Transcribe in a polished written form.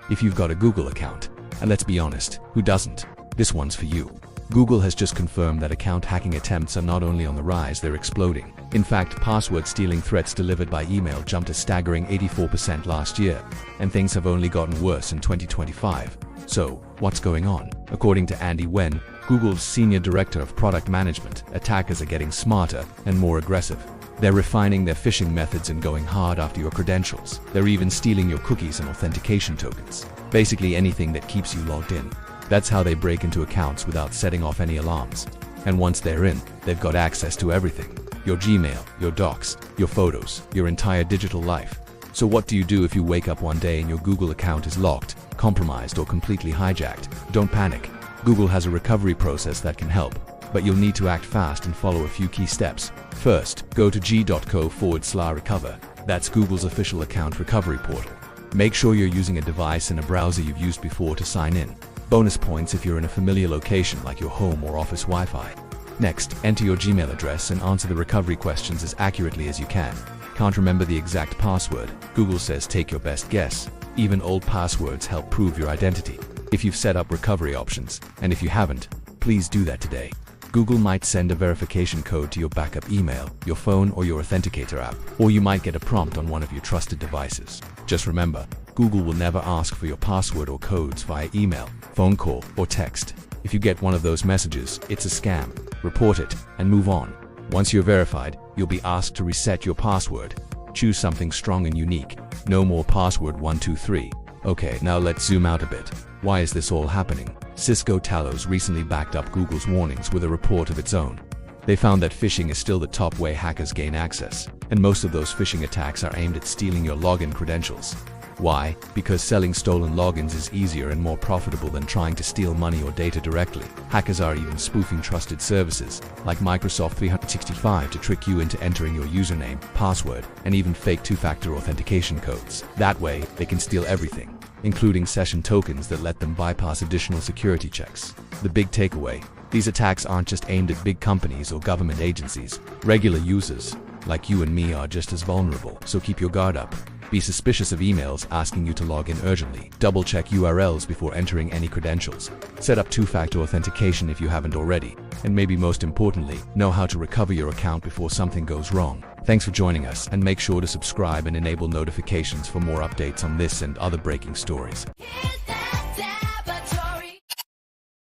if you've got a Google account. And let's be honest, who doesn't? This one's for you. Google has just confirmed that account hacking attempts are not only on the rise, they're exploding. In fact, password stealing threats delivered by email jumped a staggering 84% last year, and things have only gotten worse in 2025. So, what's going on? According to Andy Wen, Google's Senior Director of Product Management, attackers are getting smarter and more aggressive. They're refining their phishing methods and going hard after your credentials. They're even stealing your cookies and authentication tokens. Basically anything that keeps you logged in. That's how they break into accounts without setting off any alarms. And once they're in, they've got access to everything. Your Gmail, your docs, your photos, your entire digital life. So what do you do if you wake up one day and your Google account is locked, compromised, or completely hijacked? Don't panic. Google has a recovery process that can help, but you'll need to act fast and follow a few key steps. First, go to g.co/recover. That's Google's official account recovery portal. Make sure you're using a device and a browser you've used before to sign in. Bonus points if you're in a familiar location like your home or office Wi-Fi. Next, enter your Gmail address and answer the recovery questions as accurately as you can. Can't remember the exact password? Google says take your best guess. Even old passwords help prove your identity. If you've set up recovery options, and if you haven't, please do that today. Google might send a verification code to your backup email, your phone, or your authenticator app, or you might get a prompt on one of your trusted devices. Just remember, Google will never ask for your password or codes via email, phone call, or text. If you get one of those messages, it's a scam. Report it and move on. Once you're verified, you'll be asked to reset your password. Choose something strong and unique. No more password 123. Okay, now let's zoom out a bit. Why is this all happening? Cisco Talos recently backed up Google's warnings with a report of its own. They found that phishing is still the top way hackers gain access, and most of those phishing attacks are aimed at stealing your login credentials. Why? Because selling stolen logins is easier and more profitable than trying to steal money or data directly. Hackers are even spoofing trusted services, like Microsoft 365, to trick you into entering your username, password, and even fake two-factor authentication codes. That way, they can steal everything, including session tokens that let them bypass additional security checks. The big takeaway: these attacks aren't just aimed at big companies or government agencies. Regular users, like you and me, are just as vulnerable, so keep your guard up. Be suspicious of emails asking you to log in urgently. Double-check URLs before entering any credentials. Set up two-factor authentication if you haven't already. And maybe most importantly, know how to recover your account before something goes wrong. Thanks for joining us, and make sure to subscribe and enable notifications for more updates on this and other breaking stories. Hit that down.